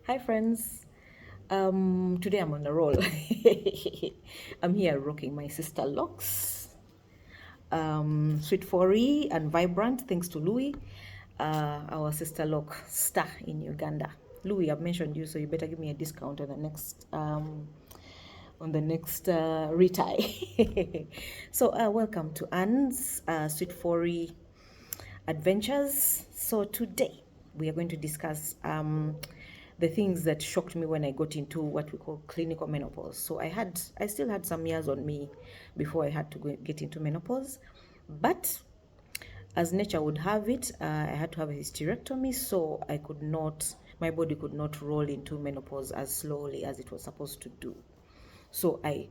Hi friends. Today I'm on a roll. I'm here rocking my sister locks. Sweet Fori and vibrant, thanks to Louis, our sister lock star in Uganda. Louis, I've mentioned you, so you better give me a discount on the next retie. So welcome to Anne's Sweet Fori adventures. So today we are going to discuss the things that shocked me when I got into what we call clinical menopause. So I still had some years on me before I had to get into menopause, but as nature would have it, I had to have a hysterectomy, so my body could not roll into menopause as slowly as it was supposed to do. So I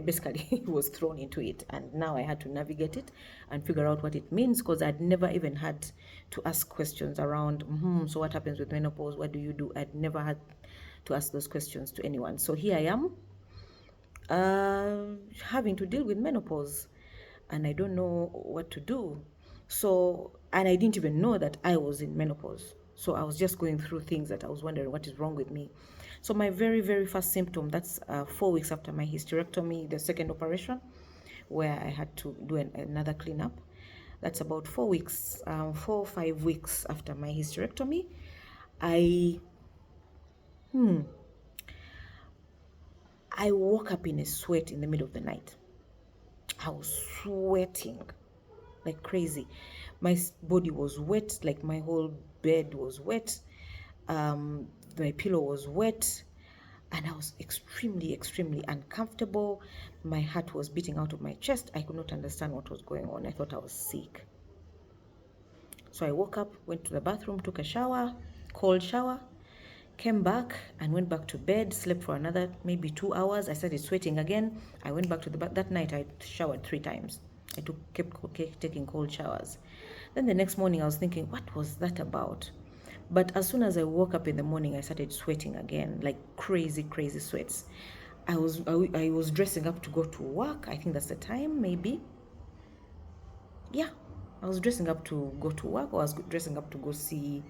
basically was thrown into it, and now I had to navigate it and figure out what it means, because I'd never even had to ask questions around, so what happens with menopause? What do you do? I'd never had to ask those questions to anyone. So here I am, having to deal with menopause, and I don't know what to do. So, and I didn't even know that I was in menopause. So I was just going through things that I was wondering what is wrong with me. So my very, very first symptom, that's 4 weeks after my hysterectomy, the second operation, where I had to do another cleanup. That's about 4 weeks, 4 or 5 weeks after my hysterectomy. I I woke up in a sweat in the middle of the night. I was sweating like crazy. My body was wet, like my whole bed was wet. My pillow was wet, and I was extremely, extremely uncomfortable. My heart was beating out of my chest. I could not understand what was going on. I thought I was sick. So I woke up, went to the bathroom, took a shower, cold shower, came back and went back to bed, slept for another maybe 2 hours. I started sweating again. I went back to the bath. That night I showered 3 times. Kept taking cold showers. Then the next morning I was thinking, what was that about? But as soon as I woke up in the morning, I started sweating again, like crazy, crazy sweats. I was dressing up to go to work. I think that's the time, maybe. Yeah, I was dressing up to go to work, or I was dressing up to go see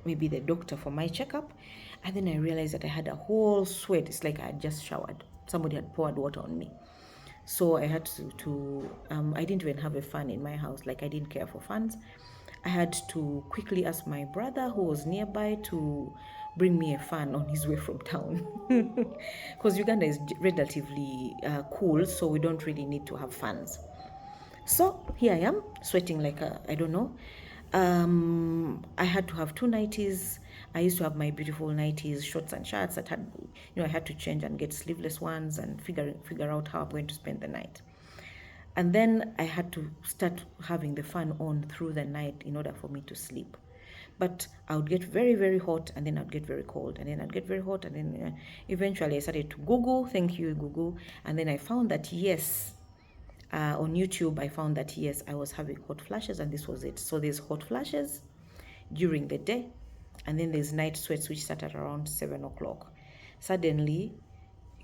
maybe the doctor for my checkup. And then I realized that I had a whole sweat. It's like I had just showered. Somebody had poured water on me. So I had I didn't even have a fan in my house. Like, I didn't care for fans. I had to quickly ask my brother, who was nearby, to bring me a fan on his way from town. Because Uganda is relatively cool, so we don't really need to have fans. So here I am, sweating like I don't know. I had to have two nighties. I used to have my beautiful nighties, shorts and shirts that had, I had to change and get sleeveless ones and figure out how I'm going to spend the night. And then I had to start having the fan on through the night in order for me to sleep. But I would get very, very hot, and then I'd get very cold, and then I'd get very hot, and then eventually I started to Google. Thank you, Google. And then I found that yes, on YouTube, I found that yes, I was having hot flashes, and this was it. So there's hot flashes during the day, and then there's night sweats, which start at around 7 o'clock. Suddenly,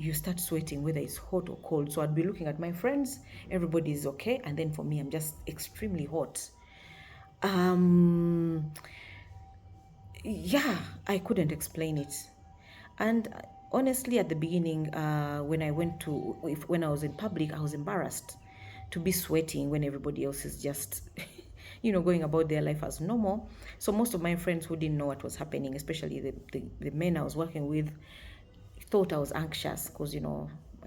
you start sweating, whether it's hot or cold. So I'd be looking at my friends, everybody is okay, and then for me, I'm just extremely hot. Yeah, I couldn't explain it. And honestly, at the beginning, when I was in public, I was embarrassed to be sweating when everybody else is just, going about their life as normal. So most of my friends who didn't know what was happening, especially the men I was working with, thought I was anxious because,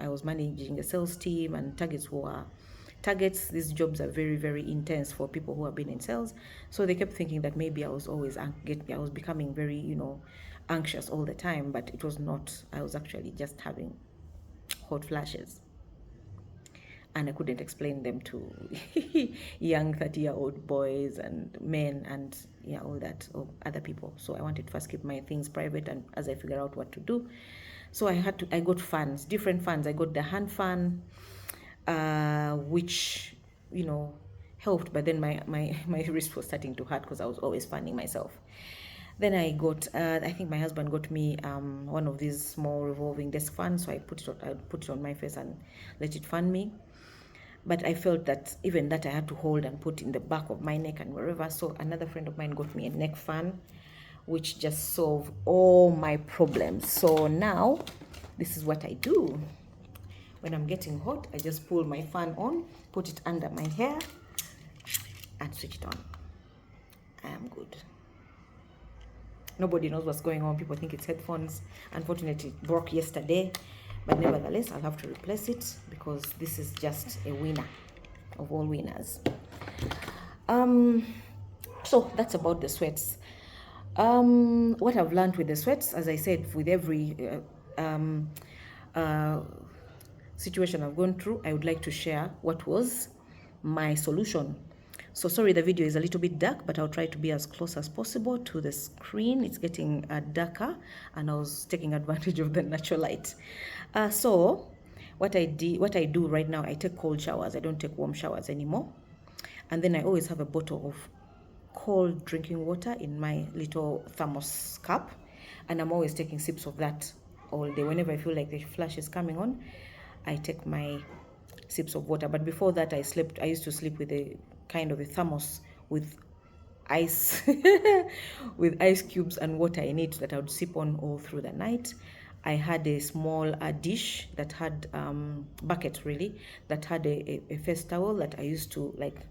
I was managing a sales team, and targets. These jobs are very, very intense for people who have been in sales. So they kept thinking that maybe I was becoming very, anxious all the time, but it was not. I was actually just having hot flashes, and I couldn't explain them to young 30-year-old boys and men and, yeah, all that, or other people. So I wanted to first keep my things private, and as I figure out what to do. So I got fans, different fans. I got the hand fan, which, helped, but then my wrist was starting to hurt because I was always fanning myself. Then I think my husband got me one of these small revolving desk fans, so I put it on my face and let it fan me. But I felt that even that I had to hold and put in the back of my neck and wherever. So another friend of mine got me a neck fan, which just solve all my problems. So now this is what I do. When I'm getting hot, I just pull my fan on, put it under my hair, and switch it on. I am good. Nobody knows what's going on. People think it's headphones. Unfortunately, it broke yesterday, but nevertheless, I'll have to replace it because this is just a winner of all winners. So that's about the sweats. What I've learned with the sweats, as I said, with every situation I've gone through, I would like to share what was my solution. So sorry, the video is a little bit dark, but I'll try to be as close as possible to the screen. It's getting darker, and I was taking advantage of the natural light. So what I do right now, I take cold showers. I don't take warm showers anymore. And then I always have a bottle of cold drinking water in my little thermos cup, and I'm always taking sips of that all day. Whenever I feel like the flash is coming on, I take my sips of water. But before that, I used to sleep with a kind of a thermos with ice with ice cubes and water in it that I would sip on all through the night. I had a small dish that had bucket really, that had a face towel that I used to, like,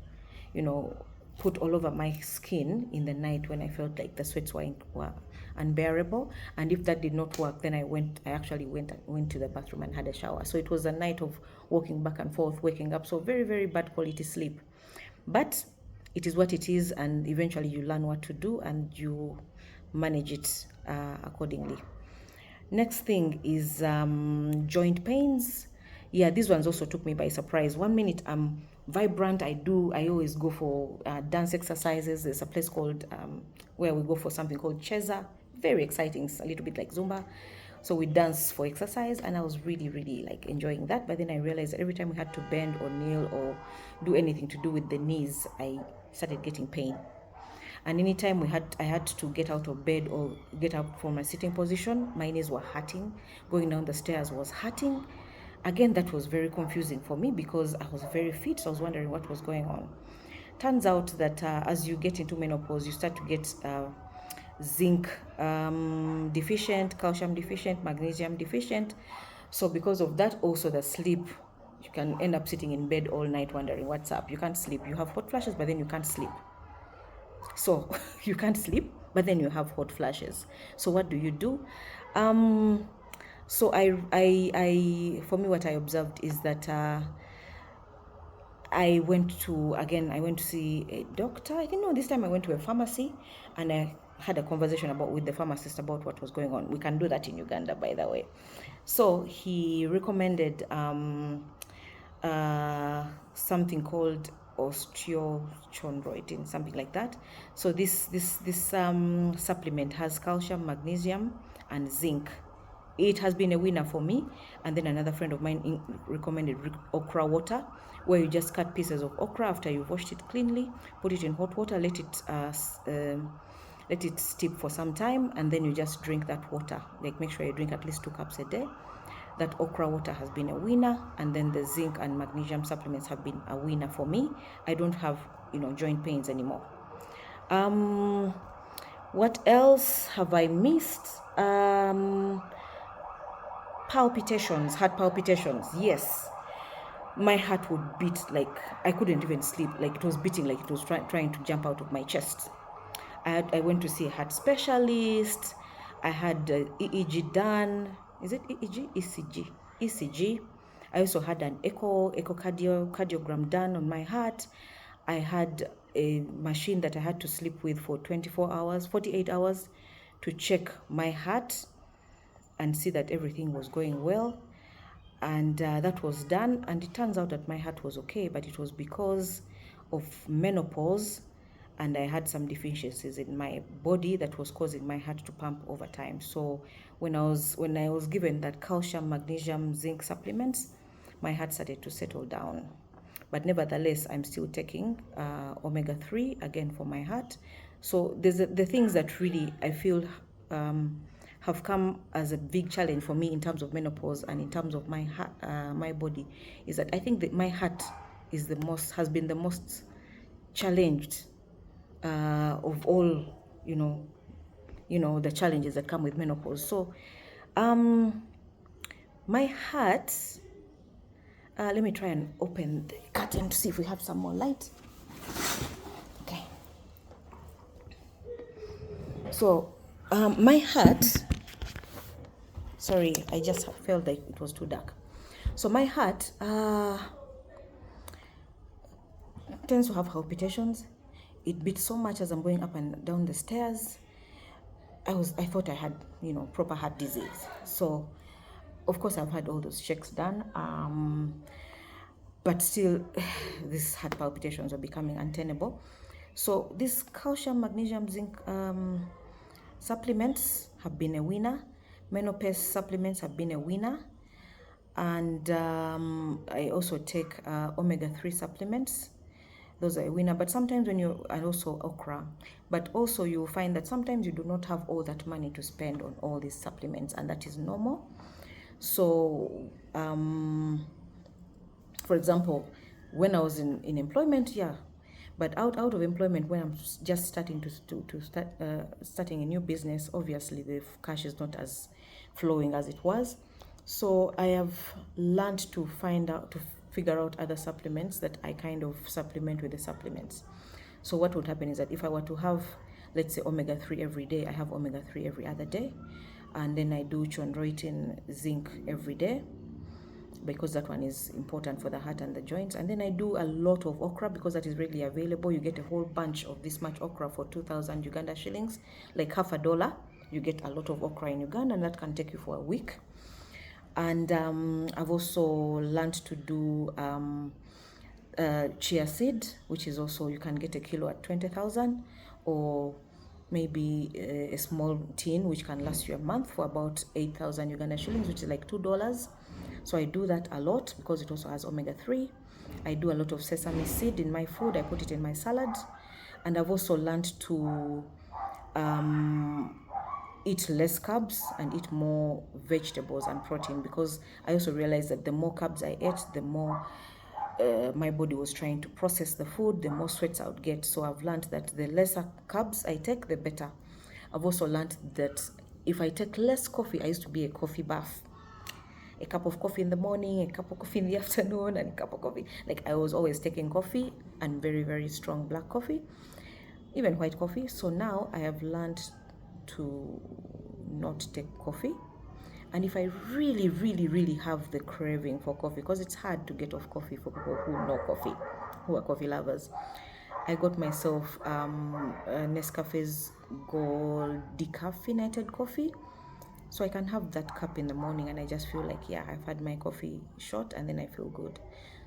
put all over my skin in the night when I felt like the sweats were unbearable. And if that did not work, then I actually went to the bathroom and had a shower. So it was a night of walking back and forth, waking up. So very, very bad quality sleep. But it is what it is, and eventually you learn what to do and you manage it accordingly. Next thing is joint pains. Yeah, these ones also took me by surprise. 1 minute I'm vibrant. I always go for dance exercises. There's a place called where we go for something called Cheza. Very exciting. It's a little bit like Zumba. So we dance for exercise, and I was really, really like enjoying that. But then I realized that every time we had to bend or kneel or do anything to do with the knees, I started getting pain. And anytime I had to get out of bed or get up from my sitting position, my knees were hurting. Going down the stairs was hurting. Again, that was very confusing for me because I was very fit, so I was wondering what was going on. Turns out that as you get into menopause, you start to get zinc deficient, calcium deficient, magnesium deficient. So because of that, also the sleep, you can end up sitting in bed all night wondering what's up. You can't sleep. You have hot flashes, but then you can't sleep. So you can't sleep, but then you have hot flashes. So what do you do? So for me, what I observed is that I went to see a doctor. I didn't know, this time I went to a pharmacy, and I had a conversation with the pharmacist about what was going on. We can do that in Uganda, by the way. So he recommended something called osteochondroitin, something like that. So this supplement has calcium, magnesium, and zinc. It has been a winner for me. And then another friend of mine recommended okra water, where you just cut pieces of okra after you've washed it cleanly, put it in hot water, let it steep for some time, and then you just drink that water. Like, make sure you drink at least 2 cups a day. That okra water has been a winner, and then the zinc and magnesium supplements have been a winner for me. I don't have joint pains anymore. What else have I missed? Palpitations, heart palpitations. Yes, my heart would beat like I couldn't even sleep. Like, it was beating like it was trying to jump out of my chest. I went to see a heart specialist. I had EEG done. Is it EEG? ECG. I also had an echocardiogram done on my heart. I had a machine that I had to sleep with for 48 hours to check my heart and see that everything was going well. And that was done, and it turns out that my heart was okay, but it was because of menopause, and I had some deficiencies in my body that was causing my heart to pump over time. So when I was given that calcium, magnesium, zinc supplements, my heart started to settle down. But nevertheless, I'm still taking omega-3 again for my heart. So there's the things that really I feel have come as a big challenge for me in terms of menopause and in terms of my heart, my body, is that I think that my heart has been the most challenged of all, the challenges that come with menopause. So my heart, let me try and open the curtain to see if we have some more light. Okay. So my heart, sorry, I just felt like it was too dark. So my heart tends to have palpitations. It beats so much as I'm going up and down the stairs. I thought I had, proper heart disease. So, of course, I've had all those checks done. But still, these heart palpitations are becoming untenable. So, these calcium, magnesium, zinc supplements have been a winner. Menopause supplements have been a winner. And I also take omega-3 supplements. Those are a winner. But sometimes and also okra, but also you'll find that sometimes you do not have all that money to spend on all these supplements, and that is normal. So for example, when I was in employment, yeah, but out of employment, when I'm just starting starting a new business, obviously the cash is not as flowing as it was. So I have learned to figure out other supplements that I kind of supplement with the supplements. So what would happen is that if I were to have, let's say, omega-3 every day, I have omega-3 every other day, and then I do chondroitin zinc every day, because that one is important for the heart and the joints. And then I do a lot of okra because that is readily available. You get a whole bunch of this much okra for 2,000 Uganda shillings, like $50. You get a lot of okra in Uganda, and that can take you for a week. And I've also learned to do chia seed, which is also, you can get a kilo at 20,000, or maybe a small tin which can last you a month for about 8,000 Uganda shillings, which is like $2. So I do that a lot because it also has omega-3. I do a lot of sesame seed in my food. I put it in my salad. And I've also learned to eat less carbs and eat more vegetables and protein, because I also realized that the more carbs I ate, the more my body was trying to process the food, the more sweats I would get. So I've learned that the lesser carbs I take, the better. I've also learned that if I take less coffee, I used to be a coffee buff. A cup of coffee in the morning, a cup of coffee in the afternoon, and a cup of coffee. Like, I was always taking coffee, and very, very strong black coffee, even white coffee. So now I have learned to not take coffee. And if I really, really, really have the craving for coffee, because it's hard to get off coffee for people who know coffee, who are coffee lovers, I got myself Nescafe's Gold decaffeinated coffee. So I can have that cup in the morning, and I just feel like, yeah, I've had my coffee shot, and then I feel good.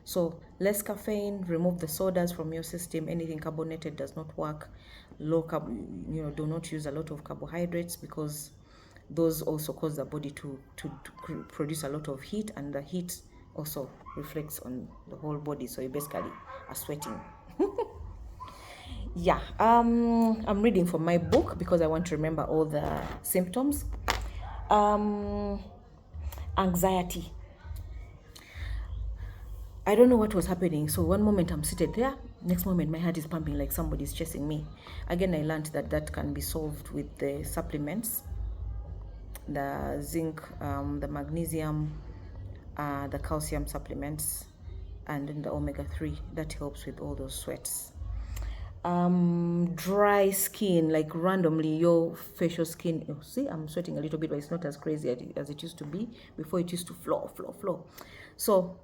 So less caffeine, remove the sodas from your system. Anything carbonated does not work. Low carb, do not use a lot of carbohydrates, because those also cause the body to produce a lot of heat, and the heat also reflects on the whole body. So you basically are sweating. Yeah, I'm reading from my book because I want to remember all the symptoms. Anxiety. I don't know what was happening. So one moment I'm seated there, next moment my heart is pumping like somebody's chasing me. Again, I learned that can be solved with the supplements, the zinc, the magnesium, the calcium supplements, and then the omega-3. That helps with all those sweats. Dry skin, like randomly your facial skin, see, I'm sweating a little bit, but it's not as crazy as it used to be. Before, it used to flow. So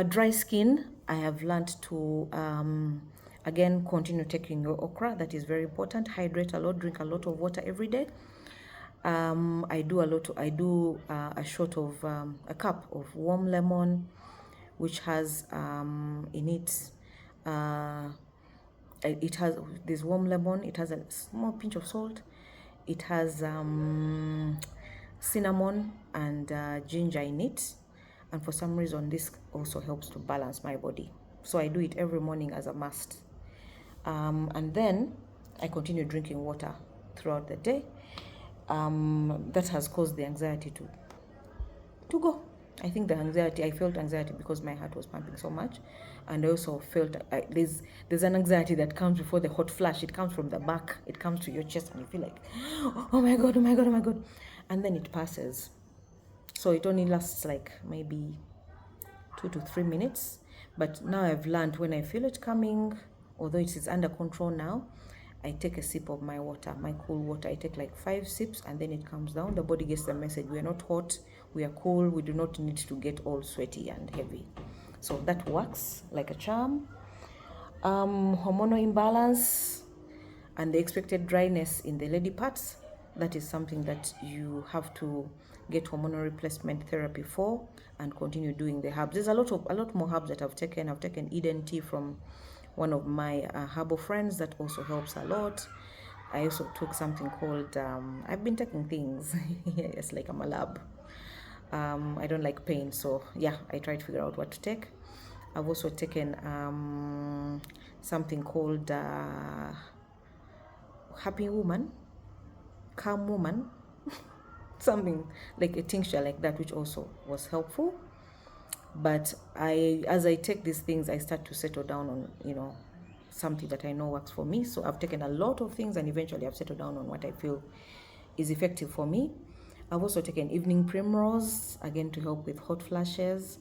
dry skin, I have learned to again continue taking your okra. That is very important. Hydrate a lot, drink a lot of water every day. I do a shot of a cup of warm lemon, which has in it has this warm lemon. It has a small pinch of salt. It has cinnamon and ginger in it, and for some reason this also helps to balance my body. So I do it every morning as a must, and then I continue drinking water throughout the day. That has caused the anxiety to go. I think I felt anxiety because my heart was pumping so much. And I also felt there's an anxiety that comes before the hot flash. It comes from the back, it comes to your chest, and you feel like, oh my God, oh my God, oh my God. And then it passes. So it only lasts like maybe 2 to 3 minutes. But now I've learned when I feel it coming, although it is under control now, I take a sip of my water, my cool water. I take like 5 sips and then it comes down. The body gets the message. We are not hot, we are cool, we do not need to get all sweaty and heavy. So that works like a charm. Hormonal imbalance and the expected dryness in the lady parts, that is something that you have to get hormonal replacement therapy for and continue doing the herbs. There's a lot more herbs that I've taken. I've taken Eden tea from one of my herbal friends that also helps a lot. I also took something called I've been taking things it's like I'm a lab. I don't like pain, so yeah, I try to figure out what to take. I've also taken something called Happy Woman, Calm Woman, something like a tincture like that, which also was helpful. But as I take these things, I start to settle down on, something that I know works for me. So I've taken a lot of things and eventually I've settled down on what I feel is effective for me. I've also taken evening primrose, again to help with hot flashes.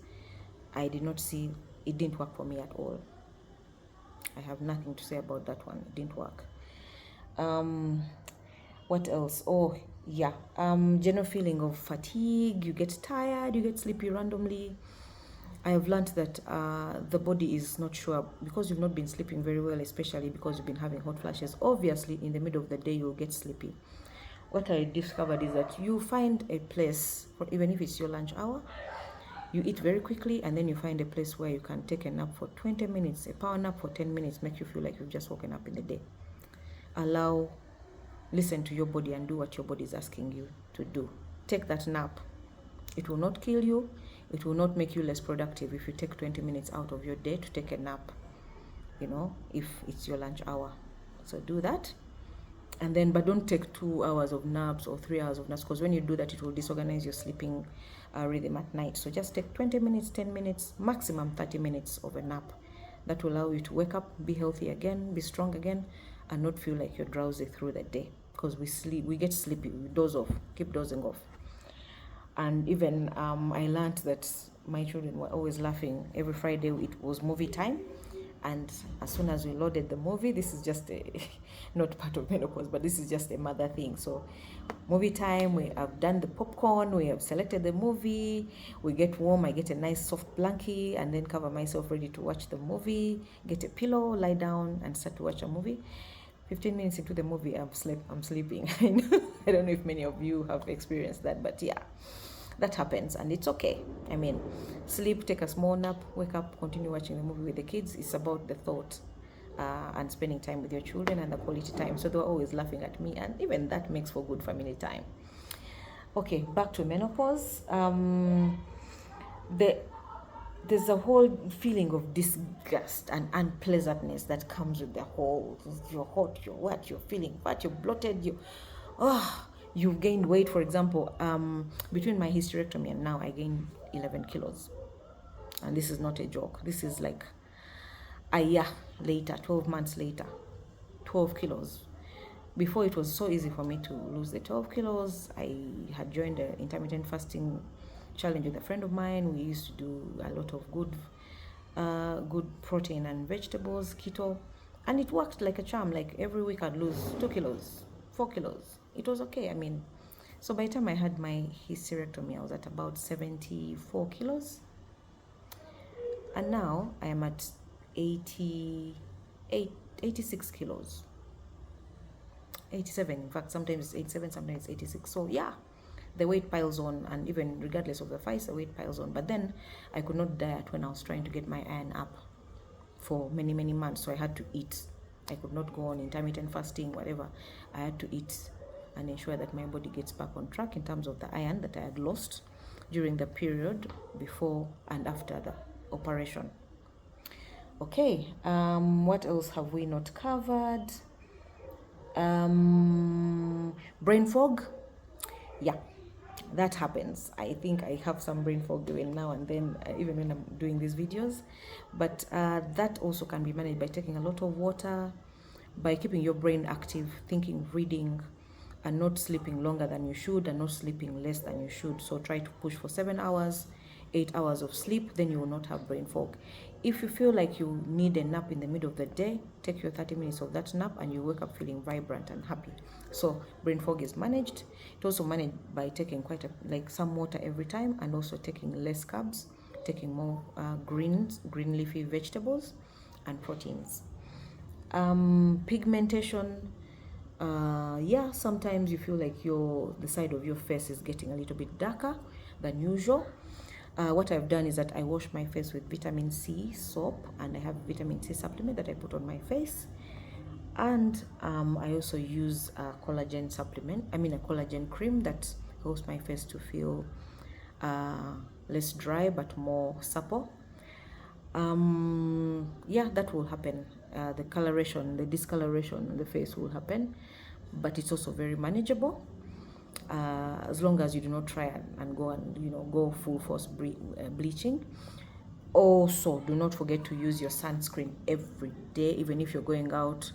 I did not see, it didn't work for me at all. I have nothing to say about that one. It didn't work. What else? Oh, yeah. General feeling of fatigue. You get tired, you get sleepy randomly. I have learned that the body is not sure because you've not been sleeping very well, especially because you've been having hot flashes. Obviously, in the middle of the day, you'll get sleepy. What I discovered is that you find a place, even if it's your lunch hour, you eat very quickly and then you find a place where you can take a nap for 20 minutes, a power nap for 10 minutes, make you feel like you've just woken up in the day. Listen to your body and do what your body is asking you to do. Take that nap. It will not kill you. It will not make you less productive if you take 20 minutes out of your day to take a nap, if it's your lunch hour. So do that. And then, but don't take 2 hours of naps or 3 hours of naps, because when you do that, it will disorganize your sleeping rhythm at night. So just take 20 minutes, 10 minutes, maximum 30 minutes of a nap. That will allow you to wake up, be healthy again, be strong again, and not feel like you're drowsy through the day. Because we get sleepy, we doze off, keep dozing off. And even I learned that my children were always laughing. Every Friday it was movie time. And as soon as we loaded the movie, this is just not part of menopause, but this is just a mother thing. So movie time, we have done the popcorn, we have selected the movie, we get warm, I get a nice soft blankie and then cover myself ready to watch the movie, get a pillow, lie down and start to watch a movie. 15 minutes into the movie, I'm sleeping. I don't know if many of you have experienced that, but yeah, that happens and it's okay. I mean, sleep, take a small nap, wake up, continue watching the movie with the kids. It's about the thought and spending time with your children and the quality time. So they're always laughing at me, and even that makes for good family time. Okay, back to menopause. There's a whole feeling of disgust and unpleasantness that comes with the whole, you're hot, you're wet, you're feeling fat, you're bloated, you've gained weight. For example, between my hysterectomy and now, I gained 11 kilos. And this is not a joke. This is like a year later, 12 months later, 12 kilos. Before, it was so easy for me to lose the 12 kilos. I had joined the intermittent fasting challenge with a friend of mine. We used to do a lot of good protein and vegetables, keto, and it worked like a charm. Like every week I'd lose 2 kilos, 4 kilos. It was okay. I mean, so by the time I had my hysterectomy, I was at about 74 kilos. And now I am at 86 kilos. 87, in fact, sometimes it's 87, sometimes it's 86. So yeah, the weight piles on, and even regardless of the fights, the weight piles on. But then I could not diet when I was trying to get my iron up for many months, so I had to eat. I could not go on intermittent fasting, whatever. I had to eat and ensure that my body gets back on track in terms of the iron that I had lost during the period before and after the operation. Okay, what else have we not covered? Brain fog. Yeah, that happens. I think I have some brain fog doing now and then, even when I'm doing these videos. But that also can be managed by taking a lot of water, by keeping your brain active, thinking, reading, and not sleeping longer than you should and not sleeping less than you should. So try to push for 7 hours, 8 hours of sleep, then you will not have brain fog. If you feel like you need a nap in the middle of the day, take your 30 minutes of that nap and you wake up feeling vibrant and happy. So brain fog is managed. It's also managed by taking some water every time, and also taking less carbs, taking more green leafy vegetables and proteins. Pigmentation, yeah, sometimes you feel like the side of your face is getting a little bit darker than usual. What I've done is that I wash my face with vitamin C soap, and I have vitamin C supplement that I put on my face. And I also use a collagen a collagen cream that helps my face to feel less dry but more supple. Yeah, that will happen. The discoloration on the face will happen, but it's also very manageable. As long as you do not try and go full force bleaching. Also, do not forget to use your sunscreen every day, even if you're going out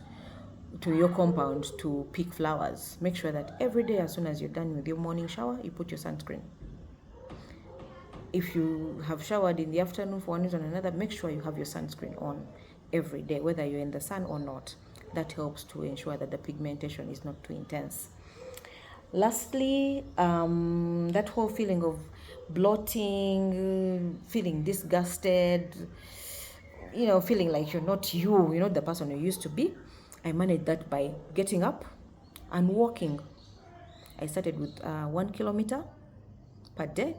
to your compound to pick flowers. Make sure that every day, as soon as you're done with your morning shower, you put your sunscreen. If you have showered in the afternoon for one reason or another, make sure you have your sunscreen on every day, whether you're in the sun or not. That helps to ensure that the pigmentation is not too intense. Lastly, that whole feeling of bloating, feeling disgusted, feeling like you're not the person you used to be. I managed that by getting up and walking. I started with 1 kilometer per day,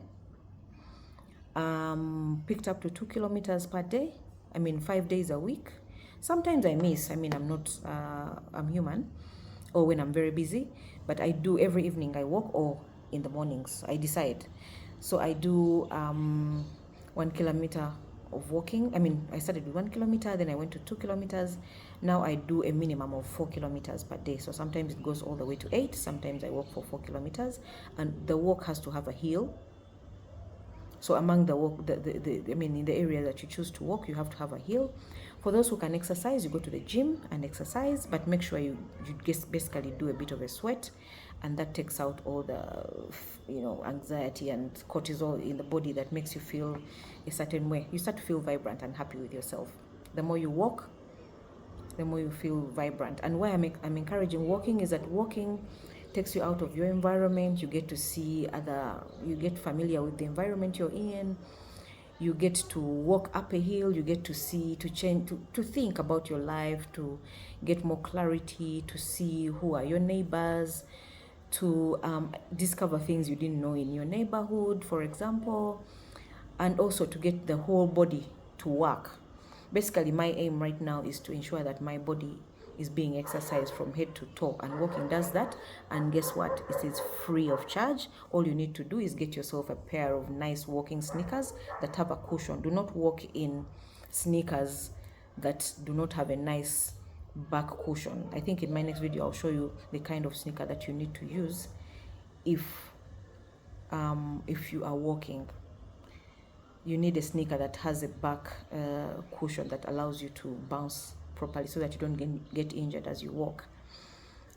picked up to 2 kilometers per day. 5 days a week. Sometimes I miss. I'm human, or when I'm very busy, but I do every evening. I walk, or in the mornings I decide. So I do 1 kilometer of walking. I started with 1 kilometer, then I went to 2 kilometers. Now I do a minimum of 4 kilometers per day. So sometimes it goes all the way to 8. Sometimes I walk for 4 kilometers, and the walk has to have a hill. So among the walk, in the area that you choose to walk, you have to have a hill. For those who can exercise, you go to the gym and exercise, but make sure you basically do a bit of a sweat, and that takes out all the anxiety and cortisol in the body that makes you feel a certain way. You start to feel vibrant and happy with yourself. The more you walk, the more you feel vibrant. And why I'm encouraging walking is that walking takes you out of your environment. You get to see you get familiar with the environment you're in. You get to walk up a hill. You get to see, to change, to think about your life, to get more clarity, to see who are your neighbors, to discover things you didn't know in your neighborhood, for example, and also to get the whole body to work. Basically, my aim right now is to ensure that my body is being exercised from head to toe, and walking does that. And guess what? It is free of charge. All you need to do is get yourself a pair of nice walking sneakers that have a cushion. Do not walk in sneakers that do not have a nice back cushion. I think in my next video I'll show you the kind of sneaker that you need to use if you are walking. You need a sneaker that has a back cushion that allows you to bounce properly, so that you don't get injured as you walk.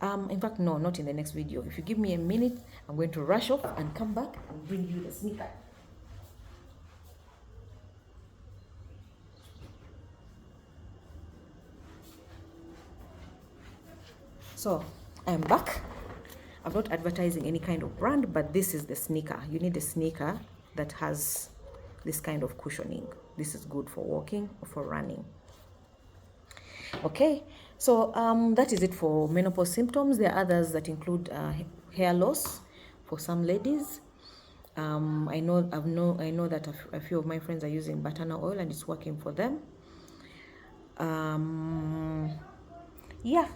In fact, no, not in the next video. If you give me a minute, I'm going to rush off and come back and bring you the sneaker. So I'm back. I'm not advertising any kind of brand, but this is the sneaker. You need a sneaker that has this kind of cushioning. This is good for walking or for running. Okay, so that is it for menopause symptoms. There are others that include hair loss for some ladies. I know that a few of my friends are using butternut oil and it's working for them. Yeah,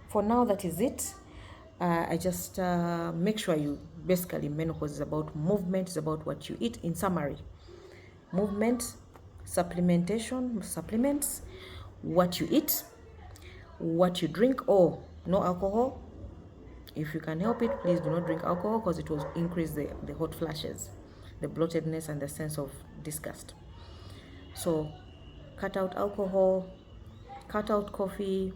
for now that is it. I just make sure basically menopause is about movement, it's about what you eat. In summary, movement, supplements, what you eat, what you drink, or no alcohol, If you can help it, please do not drink alcohol, because it will increase the hot flashes, the bloatedness, and the sense of disgust. So cut out alcohol, cut out coffee,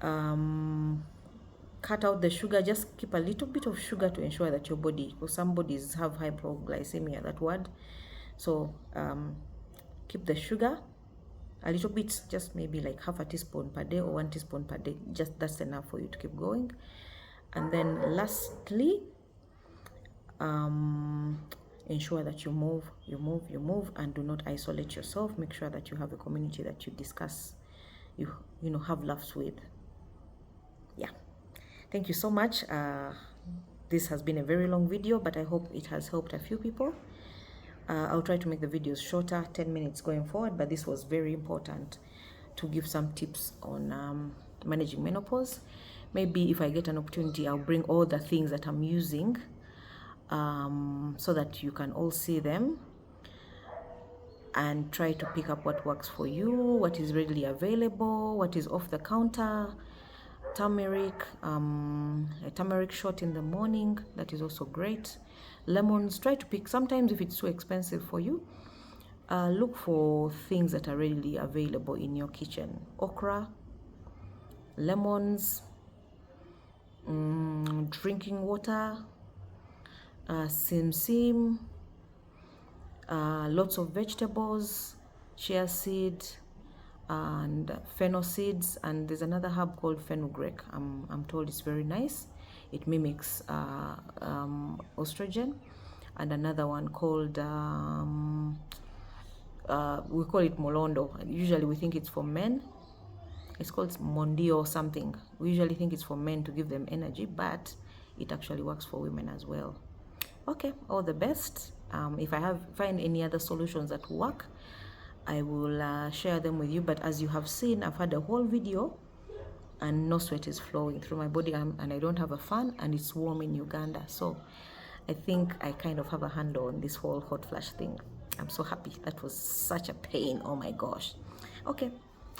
cut out the sugar. Just keep a little bit of sugar to ensure that your body, because some bodies have hypoglycemia, that word. So keep the sugar a little bit, just maybe like half a teaspoon per day or 1 teaspoon per day. Just that's enough for you to keep going. And then lastly, ensure that you move, and do not isolate yourself. Make sure that you have a community that you discuss, you know, have laughs with. Yeah, thank you so much. This has been a very long video, but I hope it has helped a few people. I'll try to make the videos shorter, 10 minutes going forward, but this was very important to give some tips on managing menopause. Maybe if I get an opportunity, I'll bring all the things that I'm using, so that you can all see them and try to pick up what works for you, what is readily available, what is off the counter. Turmeric, a turmeric shot in the morning, that is also great. Lemons, try to pick. Sometimes if it's too expensive for you, look for things that are readily available in your kitchen. Okra, lemons, drinking water, sim, lots of vegetables, chia seed, and fennel seeds. And there's another herb called fenugreek. I'm told it's very nice. It mimics estrogen. And another one called we call it molondo. Usually we think it's for men. It's called mondio or something. We usually think it's for men to give them energy, but it actually works for women as well. Okay, all the best. If I find any other solutions that work, I will share them with you. But as you have seen, I've had a whole video and no sweat is flowing through my body, and I don't have a fan, and it's warm in Uganda. So I think I kind of have a handle on this whole hot flash thing. I'm so happy. That was such a pain. Oh my gosh. Okay,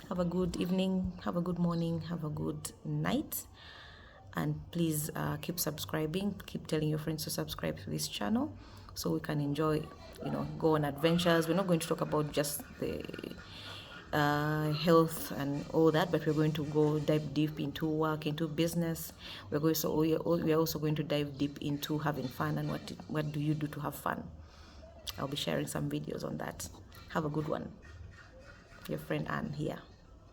have a good evening, have a good morning, have a good night, and please keep subscribing. Keep telling your friends to subscribe to this channel so we can enjoy, you know, go on adventures. We're not going to talk about just the health and all that, but we're going to go dive deep into work, into business. We are also going to dive deep into having fun, and what do you do to have fun. I'll be sharing some videos on that. Have a good one. Your friend Anne here.